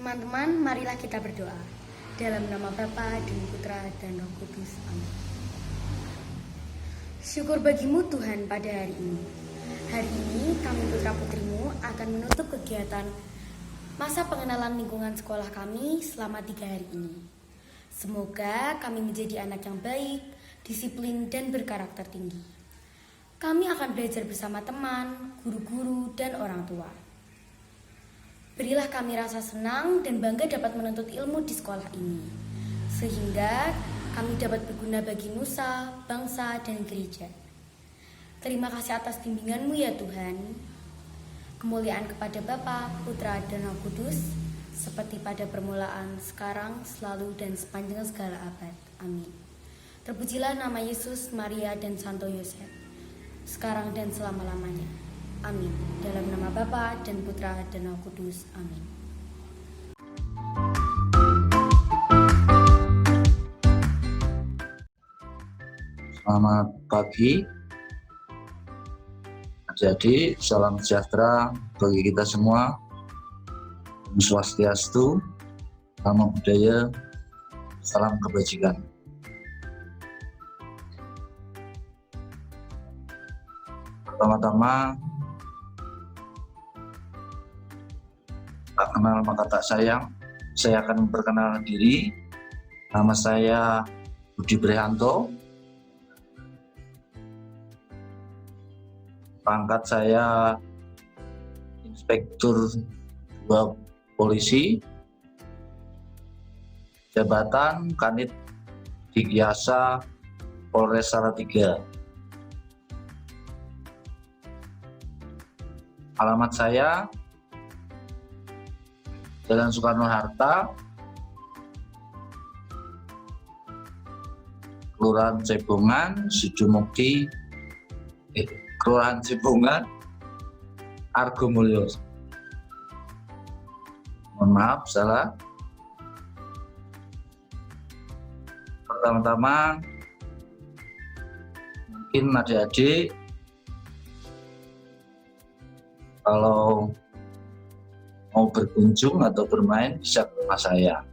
Teman-teman, marilah kita berdoa. Dalam nama Bapa dan Putra dan Roh Kudus. Amin. Syukur bagimu Tuhan pada hari ini. Hari ini kami putra-putrimu akan menutup kegiatan masa pengenalan lingkungan sekolah kami selama 3 hari ini. Semoga kami menjadi anak yang baik, disiplin, dan berkarakter tinggi. Kami akan belajar bersama teman, guru-guru, dan orang tua. Berilah kami rasa senang dan bangga dapat menuntut ilmu di sekolah ini, sehingga kami dapat berguna bagi nusa, bangsa, dan gereja. Terima kasih atas bimbingan-Mu ya Tuhan. Kemuliaan kepada Bapa, Putra, dan Roh Kudus, seperti pada permulaan, sekarang, selalu, dan sepanjang segala abad. Amin. Terpujilah nama Yesus, Maria, dan Santo Yosef, sekarang dan selama-lamanya. Amin. Dalam nama Bapa dan Putra dan Roh Kudus. Amin. Selamat pagi. Jadi, salam sejahtera bagi kita semua. Om Swastiastu, Namo Buddhaya, salam kebajikan. Pertama-tama, tak kenal maka tak sayang. Saya akan memperkenalkan diri. Nama saya Budi Brihanto. Pangkat saya Inspektur 2 Polisi. Jabatan Kanit Dikyasa Polres Salatiga. Alamat saya Jalan Soekarno-Hatta, Kelurahan Cebongan, Sujumukti, Kelurahan Cebongan, Argomulyo. Mohon maaf, salah. Pertama-tama, mungkin adik-adik kalau mau berkunjung atau bermain bisa ke rumah saya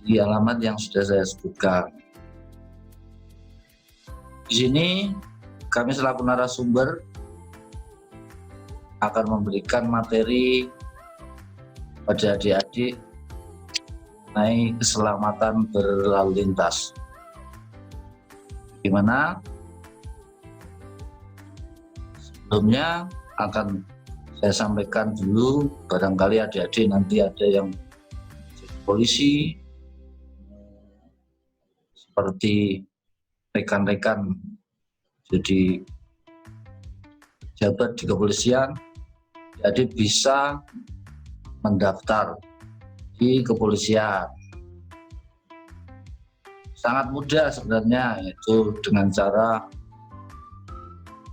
di alamat yang sudah saya sebutkan. Di sini kami selaku narasumber akan memberikan materi pada adik-adik mengenai keselamatan berlalu lintas. Gimana? Sebelumnya akan saya sampaikan dulu, barangkali adik-adik nanti ada yang jadi polisi, seperti rekan-rekan jadi jabat di kepolisian, jadi bisa mendaftar di kepolisian. Sangat mudah sebenarnya, yaitu dengan cara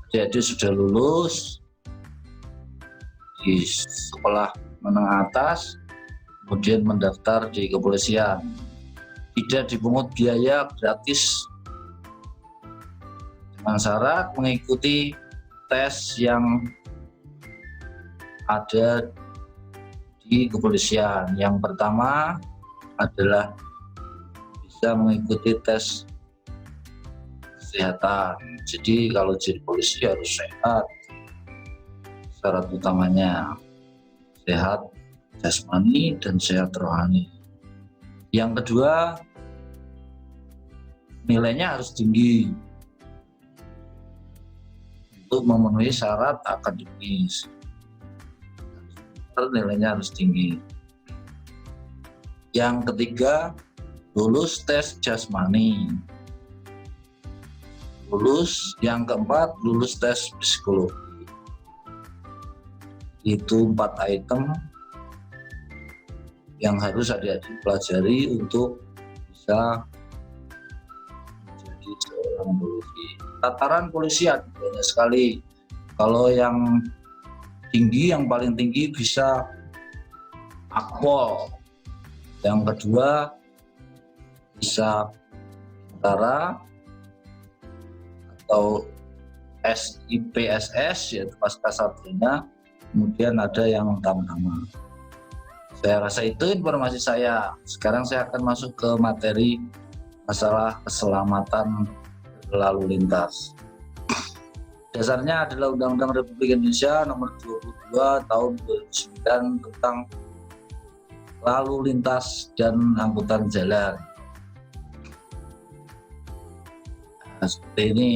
adik-adik sudah lulus di sekolah menengah atas, kemudian mendaftar di kepolisian. Tidak dipungut biaya, gratis, dengan syarat mengikuti tes yang ada di kepolisian. Yang pertama adalah bisa mengikuti tes kesehatan. Jadi kalau jadi polisi harus sehat. Syarat utamanya sehat jasmani dan sehat rohani. Yang kedua, nilainya harus tinggi untuk memenuhi syarat akademis. Nilainya harus tinggi. Yang ketiga, lulus tes jasmani. Yang keempat, lulus tes psikologi. Itu 4 item yang harus adik-adik pelajari untuk bisa menjadi seorang polisi. Tataran polisi ada banyak sekali. Kalau yang tinggi, yang paling tinggi bisa Akpol. Yang kedua bisa tentara atau SIPSS, yaitu Pasca Sarjana. Kemudian ada yang utama-utama. Saya rasa itu informasi saya. Sekarang saya akan masuk ke materi masalah keselamatan lalu lintas. Dasarnya adalah Undang-Undang Republik Indonesia Nomor 22 Tahun 2009 tentang lalu lintas dan angkutan jalan. Nah, seperti ini.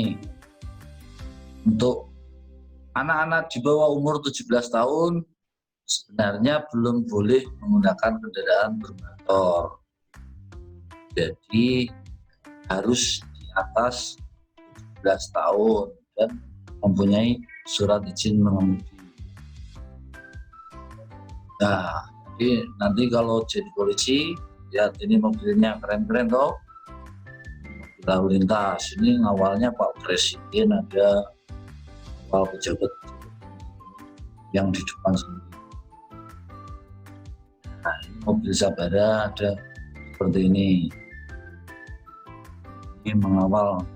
Untuk anak-anak di bawah umur 17 tahun sebenarnya belum boleh menggunakan kendaraan bermotor. Jadi harus di atas 17 tahun dan mempunyai surat izin mengemudi. Nah, jadi nanti kalau jadi polisi, lihat ini mobilnya keren-keren toh. Lalu lintas ini awalnya Pak Presiden, ada Pak pejabat yang di depan sini. Nah, ini mobil Sabara ada seperti ini. Ini mengawal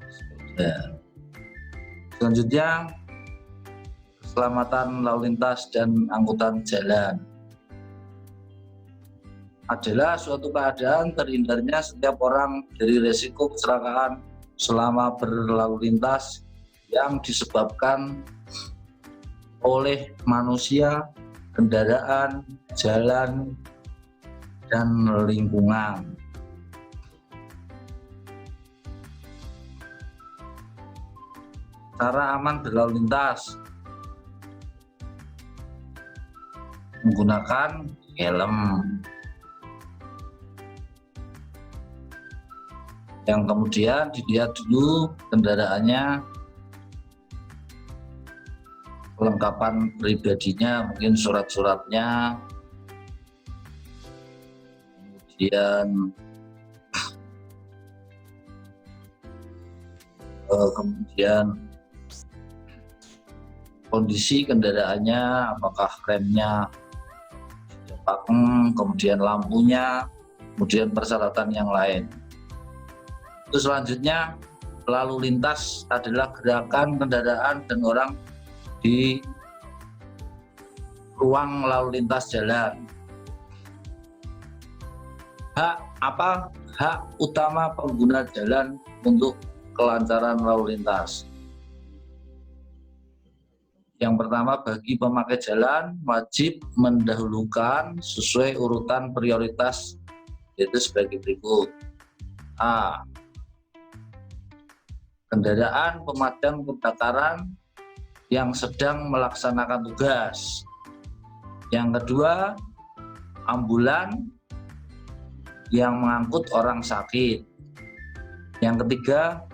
sepeda. Selanjutnya, keselamatan lalu lintas dan angkutan jalan adalah suatu keadaan terhindarnya setiap orang dari risiko kecelakaan selama berlalu lintas yang disebabkan oleh manusia, kendaraan, jalan, dan lingkungan. Cara aman berlalu lintas: menggunakan helm. Yang kemudian dilihat dulu kendaraannya, kelengkapan pribadinya, mungkin surat-suratnya, kemudian kondisi kendaraannya, apakah remnya sudah pakem, kemudian lampunya, kemudian persyaratan yang lain. Itu selanjutnya, lalu lintas adalah gerakan kendaraan dan orang di ruang lalu lintas jalan. Hak utama pengguna jalan untuk kelancaran lalu lintas. Yang pertama, bagi pemakai jalan wajib mendahulukan sesuai urutan prioritas, yaitu sebagai berikut. A. Kendaraan pemadam kebakaran yang sedang melaksanakan tugas. Yang kedua, ambulan yang mengangkut orang sakit. Yang ketiga,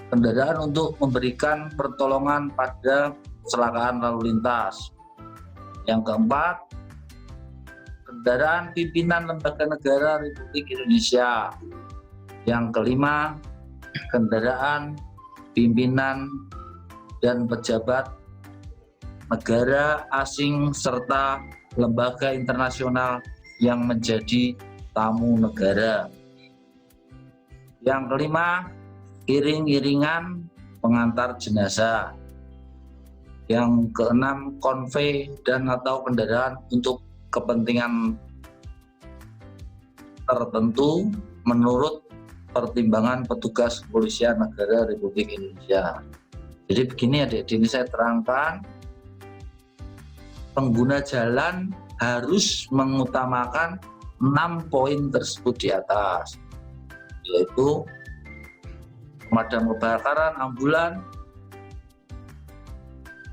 kendaraan untuk memberikan pertolongan pada kecelakaan lalu lintas. Yang keempat, kendaraan pimpinan lembaga negara Republik Indonesia. Yang kelima, kendaraan pimpinan dan pejabat negara asing serta lembaga internasional yang menjadi tamu negara. Yang kelima, iring-iringan pengantar jenazah. Yang keenam, konvoi dan atau kendaraan untuk kepentingan tertentu menurut pertimbangan petugas kepolisian negara Republik Indonesia. Jadi begini adik-adik, ini saya terangkan, pengguna jalan harus mengutamakan 6 poin tersebut di atas, yaitu pemadam kebakaran, ambulan,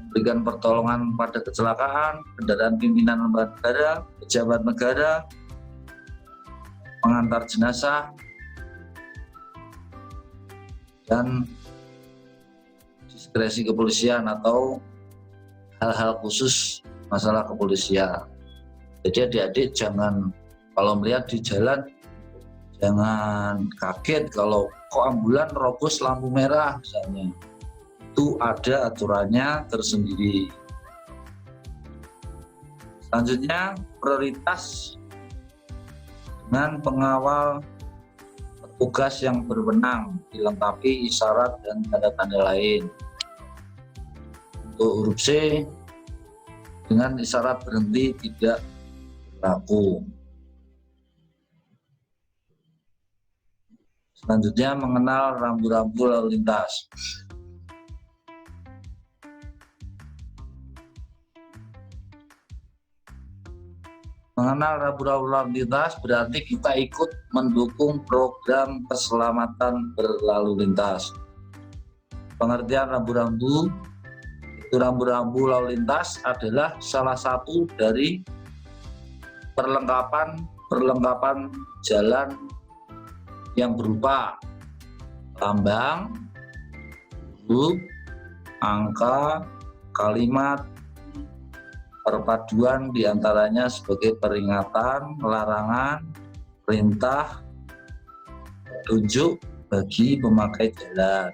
memberikan pertolongan pada kecelakaan, kendaraan pimpinan lembaga negara, pejabat negara, pengantar jenazah, dan diskresi kepolisian atau hal-hal khusus masalah kepolisian. Jadi adik-adik jangan, kalau melihat di jalan, jangan kaget kalau kok ambulan robos lampu merah misalnya. Itu ada aturannya tersendiri. Selanjutnya, prioritas dengan pengawal tugas yang berwenang dilengkapi isyarat dan tanda-tanda lain. Untuk huruf C, dengan isyarat berhenti tidak berlaku. Selanjutnya, mengenal rambu-rambu lalu lintas. Mengenal rambu-rambu lalu lintas berarti kita ikut mendukung program keselamatan berlalu lintas. Pengertian rambu-rambu, itu rambu-rambu lalu lintas adalah salah satu dari perlengkapan jalan yang berupa lambang, huruf, angka, kalimat, perpaduan diantaranya sebagai peringatan, larangan, perintah, petunjuk bagi pemakai jalan.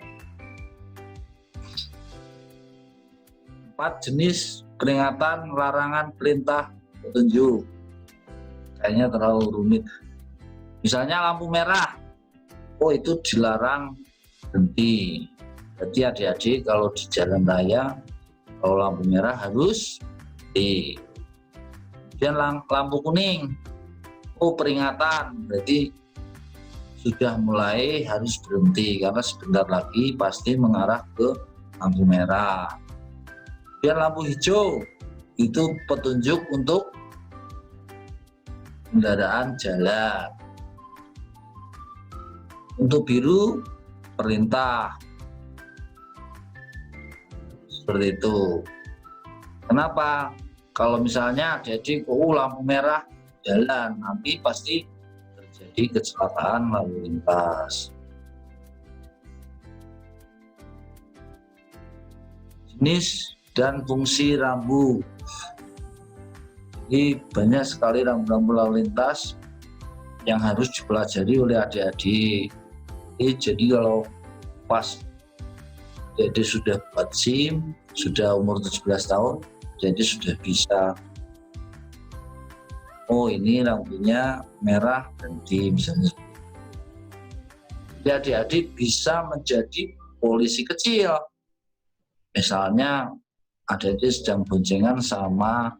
4 jenis peringatan, larangan, perintah, petunjuk. Kayaknya terlalu rumit. Misalnya lampu merah, oh itu dilarang berhenti. Berarti adik-adik kalau di jalan raya, kalau lampu merah harus kemudian lampu kuning, oh peringatan, berarti sudah mulai harus berhenti karena sebentar lagi pasti mengarah ke lampu merah. Kemudian lampu hijau itu petunjuk untuk kendaraan jalan. Untuk biru perintah, seperti itu. Kenapa? Kalau misalnya adik-adik lampu merah jalan, nanti pasti terjadi kecelakaan lalu lintas. Jenis dan fungsi rambu. Jadi banyak sekali rambu-rambu lalu lintas yang harus dipelajari oleh adik-adik. Jadi kalau pas adik-adik sudah buat SIM, sudah umur 17 tahun, jadi sudah bisa, oh ini lampunya merah berhenti misalnya. Jadi adik-adik bisa menjadi polisi kecil. Misalnya adik-adik sedang boncengan sama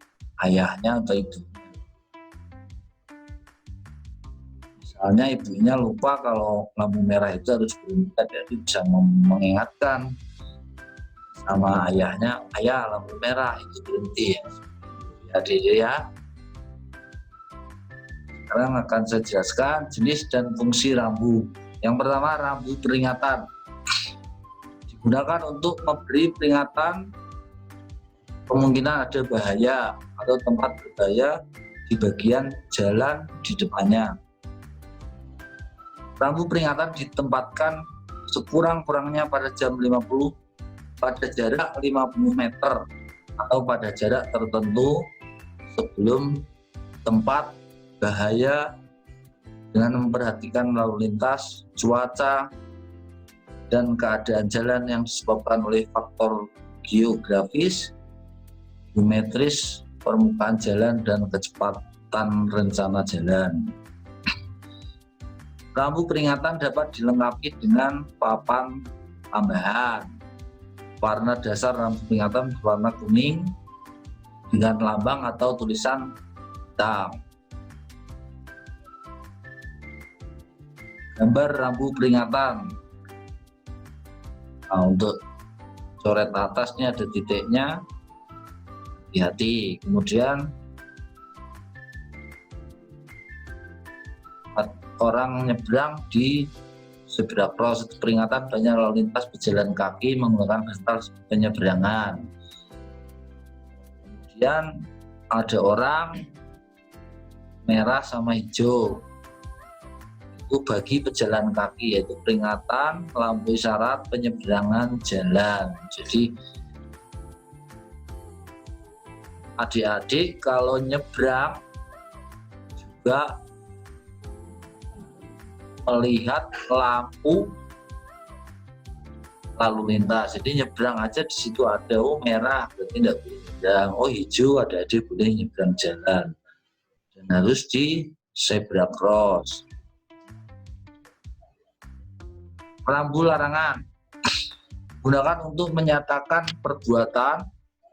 ayahnya atau ibunya. Misalnya ibunya lupa kalau lampu merah itu harus berhenti, adik-adik bisa mengingatkan sama ayahnya, ayah lampu merah itu berhenti ya adik ya. Sekarang akan saya jelaskan jenis dan fungsi rambu. Yang pertama, rambu peringatan digunakan untuk memberi peringatan kemungkinan ada bahaya atau tempat berbahaya di bagian jalan di depannya. Rambu peringatan ditempatkan sekurang-kurangnya pada jam 50 pada jarak 50 meter atau pada jarak tertentu sebelum tempat bahaya dengan memperhatikan lalu lintas, cuaca, dan keadaan jalan yang disebabkan oleh faktor geografis, geometris, permukaan jalan, dan kecepatan rencana jalan. Rambu peringatan dapat dilengkapi dengan papan tambahan. Warna dasar rambu peringatan berwarna kuning dengan lambang atau tulisan hitam. Gambar rambu peringatan. Nah, untuk coret atasnya ada titiknya, hati-hati. Kemudian orang nyebrang di zebra cross, peringatan banyak lalu lintas pejalan kaki menggunakan fasilitas penyeberangan. Kemudian ada orang merah sama hijau, itu bagi pejalan kaki, yaitu peringatan lampu isyarat penyeberangan jalan. Jadi adik-adik kalau nyebrang juga melihat lampu lalu lintas. Jadi nyebrang aja di situ ada, oh merah berarti tidak boleh nyebrang, oh hijau adik-adik boleh nyebrang jalan, dan harus di zebra cross. Rambu larangan gunakan untuk menyatakan perbuatan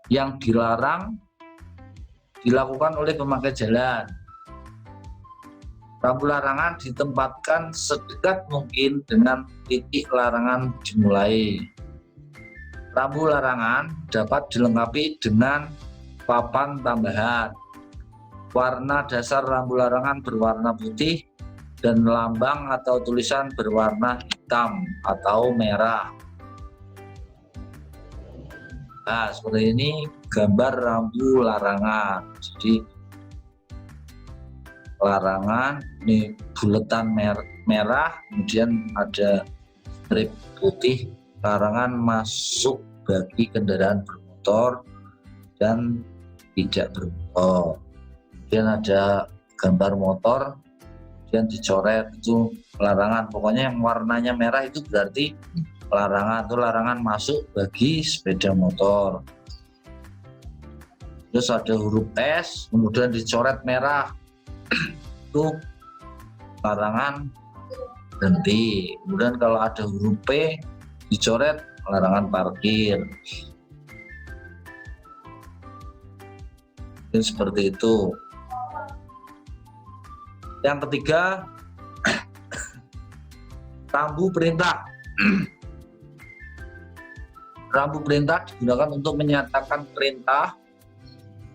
yang dilarang dilakukan oleh pemakai jalan. Rambu larangan ditempatkan sedekat mungkin dengan titik larangan dimulai. Rambu larangan dapat dilengkapi dengan papan tambahan. Warna dasar rambu larangan berwarna putih dan lambang atau tulisan berwarna hitam atau merah. Nah, seperti ini gambar rambu larangan. Jadi larangan ini buletan merah, kemudian ada strip putih, larangan masuk bagi kendaraan bermotor dan tidak bermotor. Kemudian ada gambar motor, kemudian dicoret itu larangan. Pokoknya yang warnanya merah itu berarti larangan, itu larangan masuk bagi sepeda motor. Terus ada huruf S, kemudian dicoret merah, itu larangan berhenti. Kemudian kalau ada huruf P dicoret, larangan parkir. Dan seperti itu. Yang ketiga, rambu perintah. Rambu perintah digunakan untuk menyatakan perintah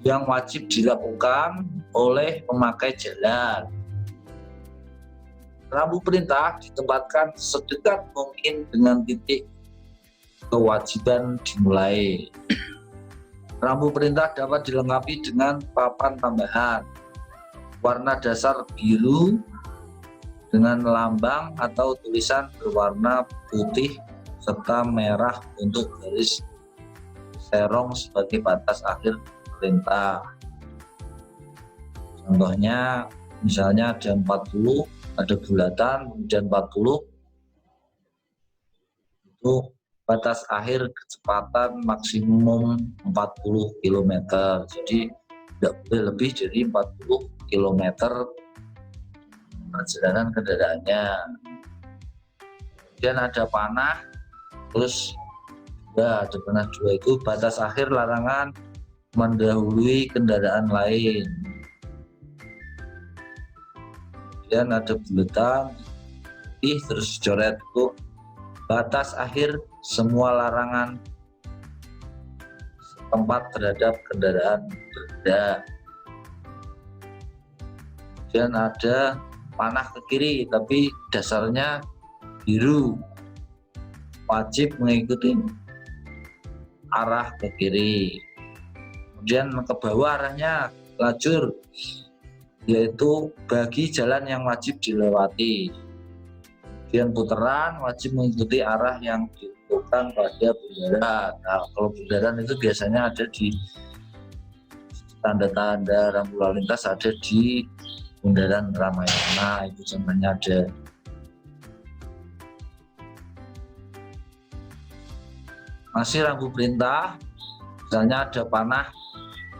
yang wajib dilakukan oleh pemakai jalan. Rambu perintah ditempatkan sedekat mungkin dengan titik kewajiban dimulai. Rambu perintah dapat dilengkapi dengan papan tambahan. Warna dasar biru dengan lambang atau tulisan berwarna putih serta merah untuk garis serong sebagai batas akhir perintah. Contohnya misalnya ada 40, ada bulatan, kemudian 40 itu batas akhir kecepatan maksimum 40 km. Jadi tidak boleh lebih dari 40 km perjalanan kendaraannya. Kemudian ada panah, terus ada panah 2 itu batas akhir larangan mendahului kendaraan lain. Kemudian ada buletan, terus coret itu batas akhir semua larangan setempat terhadap kendaraan berbeda. Kemudian ada panah ke kiri tapi dasarnya biru, wajib mengikuti arah ke kiri. Kemudian ke bawah arahnya lajur, yaitu bagi jalan yang wajib dilewati. Kemudian putaran wajib mengikuti arah yang ditentukan pada bundaran. Nah, kalau bundaran itu biasanya ada di tanda-tanda rambu lalu lintas, ada di bundaran Ramayana, itu contohnya ada. Masih rambu perintah, misalnya ada panah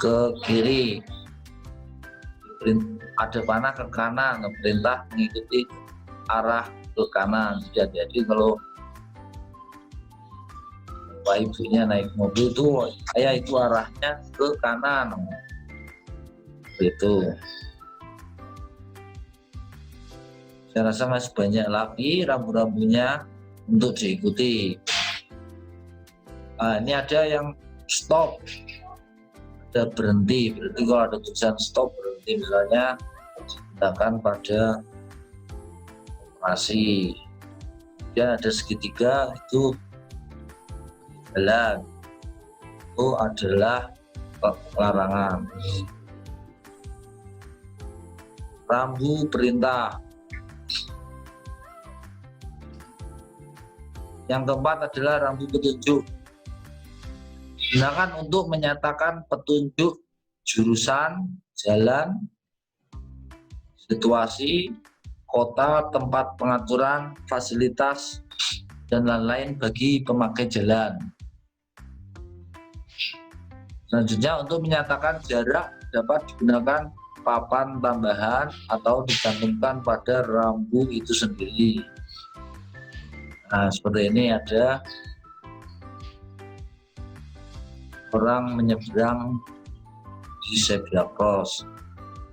ke kiri, ada panah ke kanan, perintah mengikuti arah ke kanan. Jadi kalau bapak ibunya naik mobil tuh, saya itu arahnya ke kanan, itu. Saya rasa masih banyak lagi rambu-rambunya untuk diikuti. Nah, ini ada yang stop, ada berhenti. Berarti kalau ada tulisan stop, berhenti, misalnya digunakan pada operasi. Dan ada segitiga, itu jalan, itu adalah larangan. Rambu perintah. Yang keempat adalah rambu petunjuk. Gunakan untuk menyatakan petunjuk jurusan, jalan, situasi, kota, tempat pengaturan, fasilitas, dan lain-lain bagi pemakai jalan. Selanjutnya, untuk menyatakan jarak dapat digunakan papan tambahan atau dicantumkan pada rambu itu sendiri. Nah, seperti ini ada orang menyeberang di zebra cross,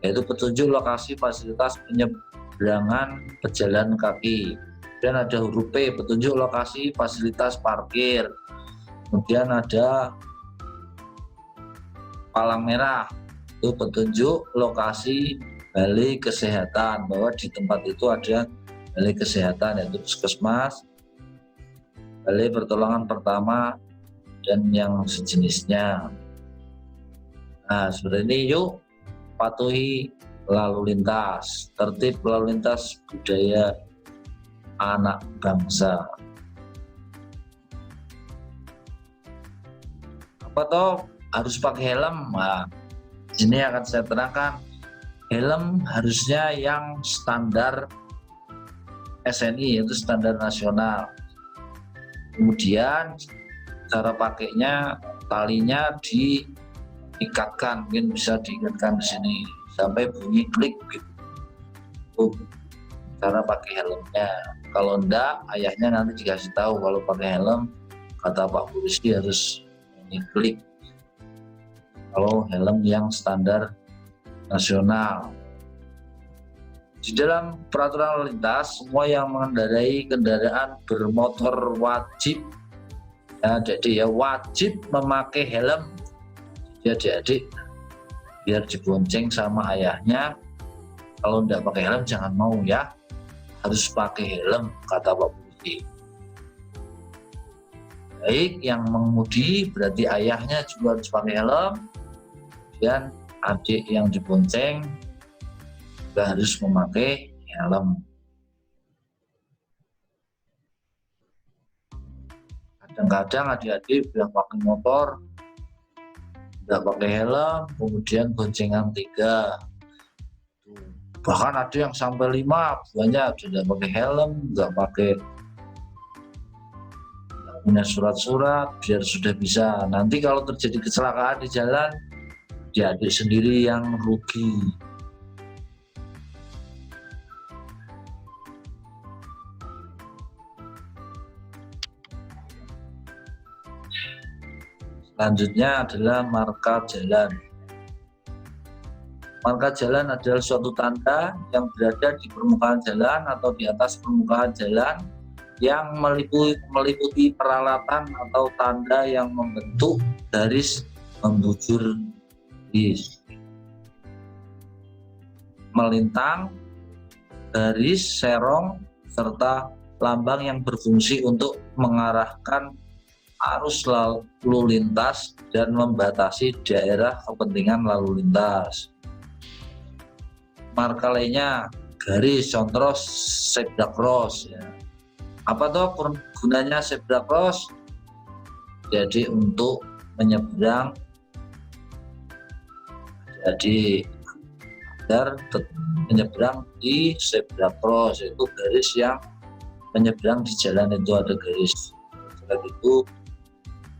yaitu petunjuk lokasi fasilitas penyeberangan pejalan kaki. Dan ada huruf P, petunjuk lokasi fasilitas parkir. Kemudian ada palang merah, itu petunjuk lokasi balai kesehatan, bahwa di tempat itu ada balai kesehatan, yaitu puskesmas, balai pertolongan pertama, dan yang sejenisnya. Nah, seperti ini, yuk patuhi lalu lintas, tertib lalu lintas budaya anak bangsa. Apa toh harus pakai helm? Nah, ini akan saya terangkan. Helm harusnya yang standar SNI, yaitu standar nasional. Kemudian cara pakainya, talinya diikatkan, mungkin bisa diikatkan di sini sampai bunyi klik gitu. Cara pakai helmnya. Kalau enggak, ayahnya nanti dikasih tahu kalau pakai helm, kata Pak Polisi harus klik. Kalau helm yang standar nasional. Di dalam peraturan lalu lintas, semua yang mengendarai kendaraan bermotor wajib, ya, jadi ya wajib memakai helm. Jadi adik-adik biar dibonceng sama ayahnya. Kalau enggak pakai helm jangan mau ya, harus pakai helm, kata Pak Polisi. Baik, yang mengemudi berarti ayahnya juga harus pakai helm, dan adik yang dibonceng juga harus memakai helm. Kadang-kadang adik-adik yang pakai motor nggak pakai helm, kemudian boncengan 3. Bahkan ada yang sampai 5, banyak tidak pakai helm, nggak punya surat-surat, biar sudah bisa. Nanti kalau terjadi kecelakaan di jalan, dia adik sendiri yang rugi. Selanjutnya adalah marka jalan. Marka jalan adalah suatu tanda yang berada di permukaan jalan atau di atas permukaan jalan yang meliputi peralatan atau tanda yang membentuk garis membujur melintang, garis, serong, serta lambang yang berfungsi untuk mengarahkan arus lalu lintas dan membatasi daerah kepentingan lalu lintas. Marka lainnya garis, contoh zebra cross ya. Apa toh gunanya zebra cross? Jadi untuk menyeberang, jadi agar menyeberang di zebra cross, itu garis yang menyeberang di jalan itu ada garis. Setelah itu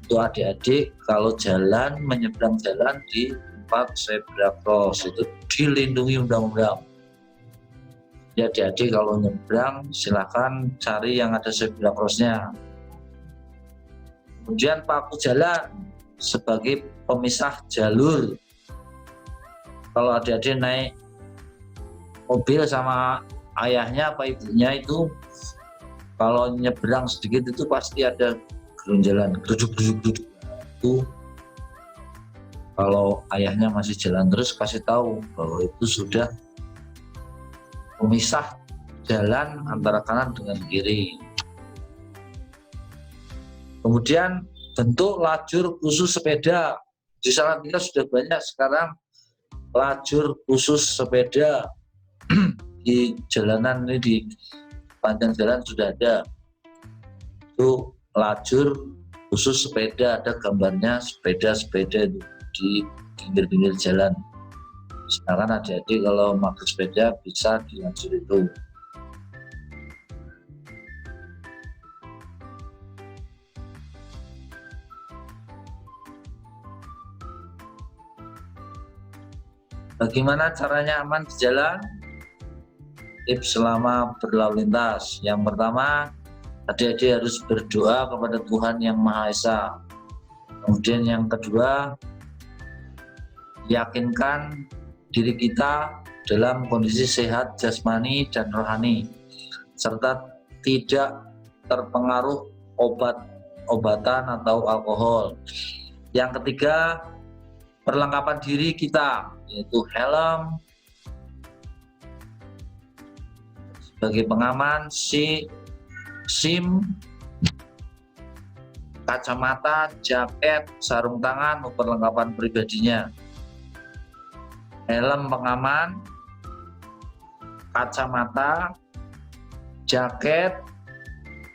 untuk adik-adik kalau jalan menyeberang jalan di tempat zebra cross itu dilindungi undang-undang. Ya adik-adik kalau nyebrang silahkan cari yang ada zebra crossnya. Kemudian paku jalan sebagai pemisah jalur. Kalau adik-adik naik mobil sama ayahnya apa ibunya itu, kalau nyebrang sedikit itu pasti ada gerunjalan, geruduk-geruduk itu. Kalau ayahnya masih jalan terus, kasih tahu bahwa itu sudah pemisah jalan antara kanan dengan kiri. Kemudian bentuk lajur khusus sepeda. Di Salatiga sudah banyak sekarang lajur khusus sepeda di jalanan ini, di panjang jalan sudah ada. Itu lajur khusus sepeda, ada gambarnya sepeda-sepeda di pinggir-pinggir jalan. Sedangkan adik-adik kalau pakai sepeda bisa di lajur itu. Bagaimana caranya aman di jalan? Tips selama berlalu lintas. Yang pertama, Adik-adik harus berdoa kepada Tuhan Yang Maha Esa. Kemudian yang kedua, yakinkan diri kita dalam kondisi sehat jasmani dan rohani, serta tidak terpengaruh obat-obatan atau alkohol. Yang ketiga, perlengkapan diri kita, yaitu helm sebagai pengaman, SIM, kacamata, jaket, sarung tangan, perlengkapan pribadinya. Helm pengaman, kacamata, jaket,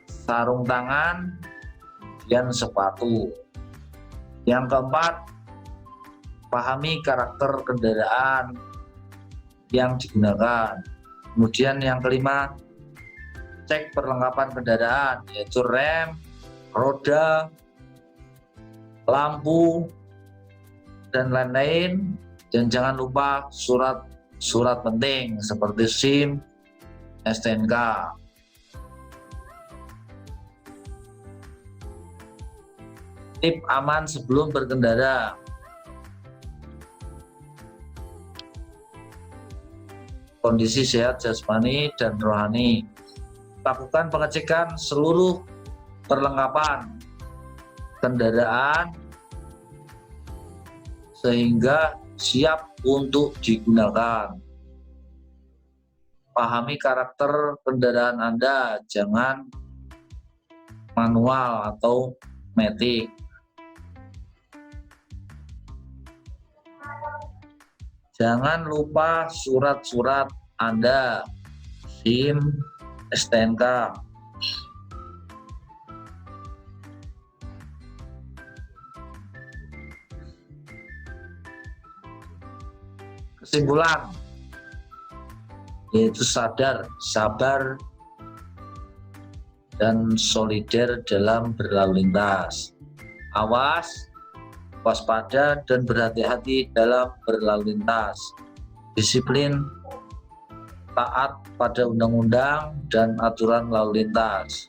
sarung tangan, dan sepatu. Yang keempat, pahami karakter kendaraan yang digunakan. Kemudian yang kelima, cek perlengkapan kendaraan, yaitu rem, roda, lampu, dan lain-lain. Dan jangan lupa surat penting seperti SIM, STNK. Tip aman sebelum berkendara. Kondisi sehat jasmani dan rohani. Lakukan pengecekan seluruh perlengkapan kendaraan sehingga siap untuk digunakan. Pahami karakter kendaraan Anda, jangan manual atau matic. Jangan lupa surat-surat Anda, SIM, STNK. Kesimpulan, yaitu sadar, sabar, dan solider dalam berlalu lintas. Awas, waspada, dan berhati-hati dalam berlalu lintas. Disiplin, taat pada undang-undang dan aturan lalu lintas.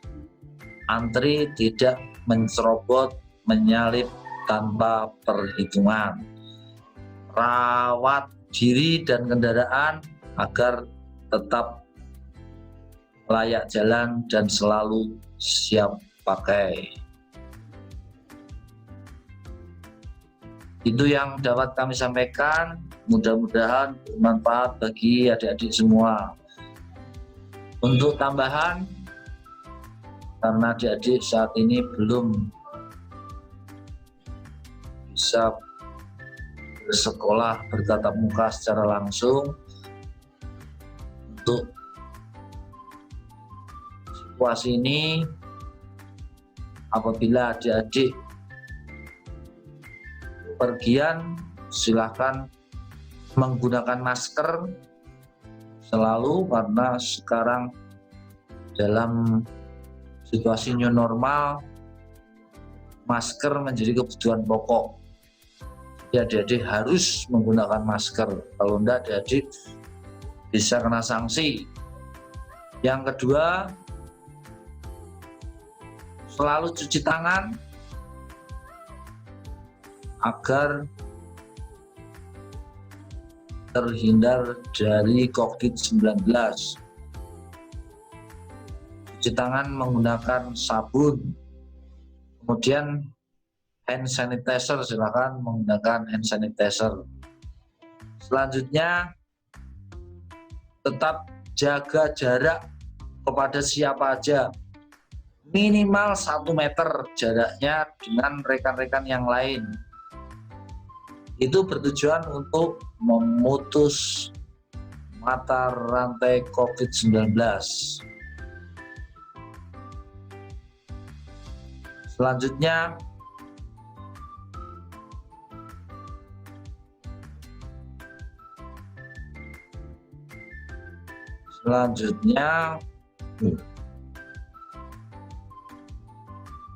Antri, tidak mencerobot, menyalip tanpa perhitungan. Rawat diri dan kendaraan agar tetap layak jalan dan selalu siap pakai. Itu yang dapat kami sampaikan, mudah-mudahan bermanfaat bagi adik-adik semua. Untuk tambahan, karena adik-adik saat ini belum bisa bersekolah bertatap muka secara langsung, untuk situasi ini, apabila adik-adik pergian, silahkan menggunakan masker selalu, karena sekarang dalam situasi new normal, masker menjadi kebutuhan pokok. Ya, adik-adik harus menggunakan masker. Kalau enggak, adik-adik bisa kena sanksi. Yang kedua, selalu cuci tangan agar terhindar dari COVID-19. Cuci tangan menggunakan sabun. Kemudian hand sanitizer, silakan menggunakan hand sanitizer. Selanjutnya, tetap jaga jarak kepada siapa aja. Minimal 1 meter jaraknya dengan rekan-rekan yang lain. Itu bertujuan untuk memutus mata rantai COVID-19. Selanjutnya,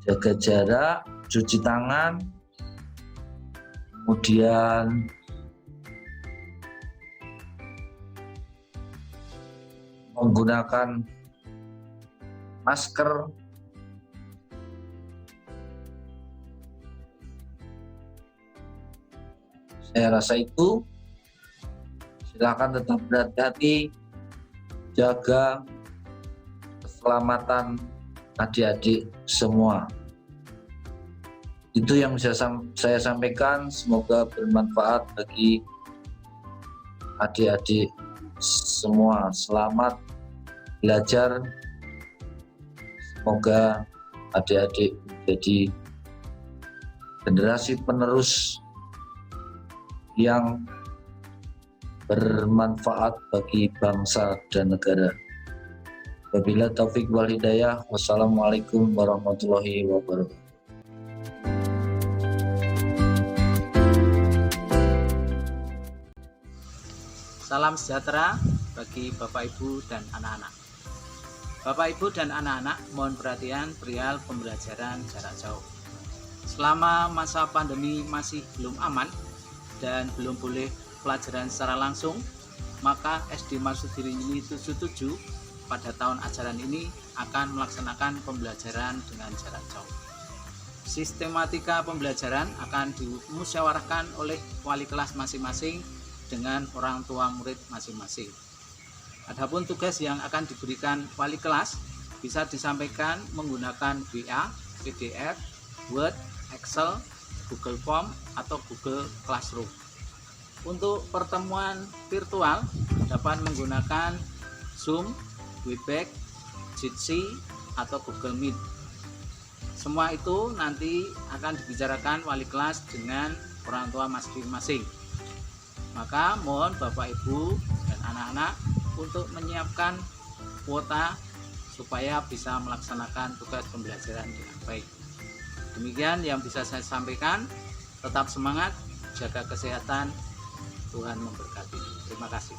jaga jarak, cuci tangan, kemudian menggunakan masker Saya rasa itu. Silakan tetap berhati-hati, jaga keselamatan adik-adik semua. Itu yang bisa saya sampaikan. Semoga bermanfaat bagi adik-adik semua. Selamat belajar. Semoga adik-adik menjadi generasi penerus yang bermanfaat bagi bangsa dan negara. Wabillahi taufik wal hidayah. Wassalamualaikum warahmatullahi wabarakatuh. Salam sejahtera bagi Bapak Ibu dan anak-anak. Bapak Ibu dan anak-anak, mohon perhatian perihal pembelajaran jarak jauh. Selama masa pandemi masih belum aman dan belum boleh pelajaran secara langsung, maka SD Marsudiri Yuli 77 pada tahun ajaran ini akan melaksanakan pembelajaran dengan jarak jauh. Sistematika pembelajaran akan dimusyawarahkan oleh wali kelas masing-masing dengan orang tua murid masing-masing. Adapun tugas yang akan diberikan wali kelas bisa disampaikan menggunakan WA, PDF, Word, Excel, Google Form, atau Google Classroom. Untuk pertemuan virtual dapat menggunakan Zoom, Webex, Jitsi, atau Google Meet. Semua itu nanti akan dibicarakan wali kelas dengan orang tua masing-masing. Maka mohon Bapak Ibu dan anak-anak untuk menyiapkan kuota supaya bisa melaksanakan tugas pembelajaran dengan baik. Demikian yang bisa saya sampaikan. Tetap semangat, jaga kesehatan. Tuhan memberkati. Terima kasih.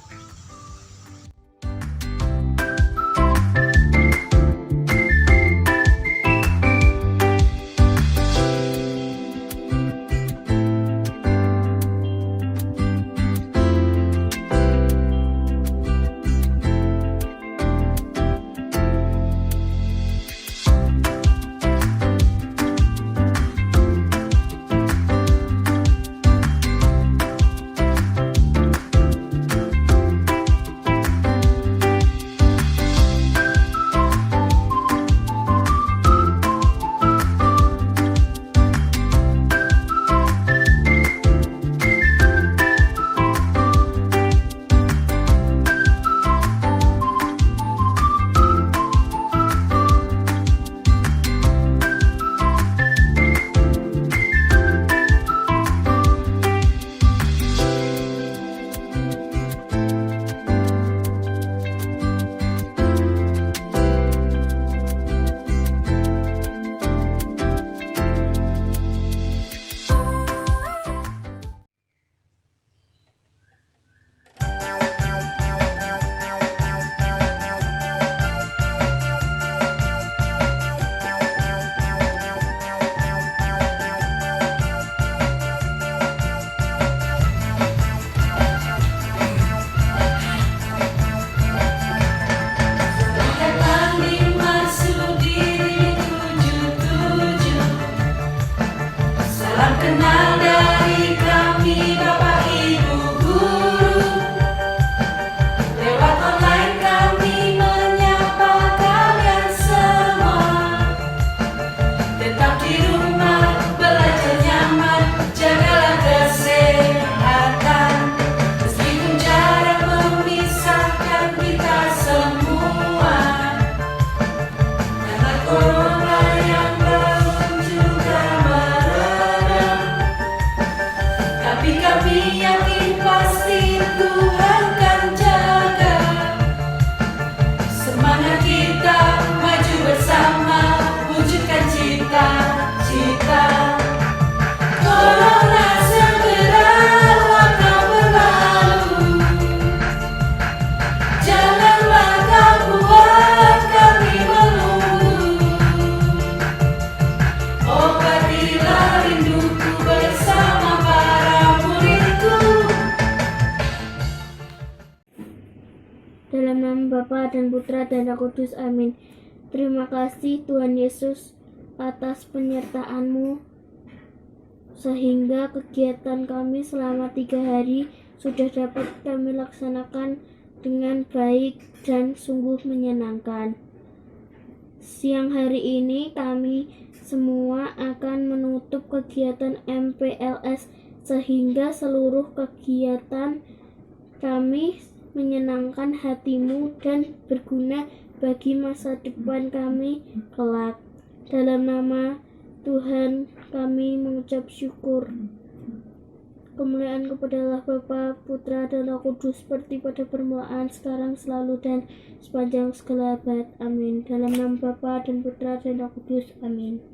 Dalam nama Bapa dan Putra dan Roh Kudus, amin. Terima kasih Tuhan Yesus atas penyertaan-Mu sehingga kegiatan kami selama 3 hari sudah dapat kami laksanakan dengan baik dan sungguh menyenangkan. Siang hari ini kami semua akan menutup kegiatan MPLS sehingga seluruh kegiatan kami menyenangkan hatimu dan berguna bagi masa depan kami kelak. Dalam nama Tuhan kami mengucap syukur. Kemuliaan kepada Allah Bapa, Putra, dan Roh Kudus seperti pada permulaan, sekarang, selalu, dan sepanjang segala abad. Amin. Dalam nama Bapa dan Putra dan Roh Kudus. Amin.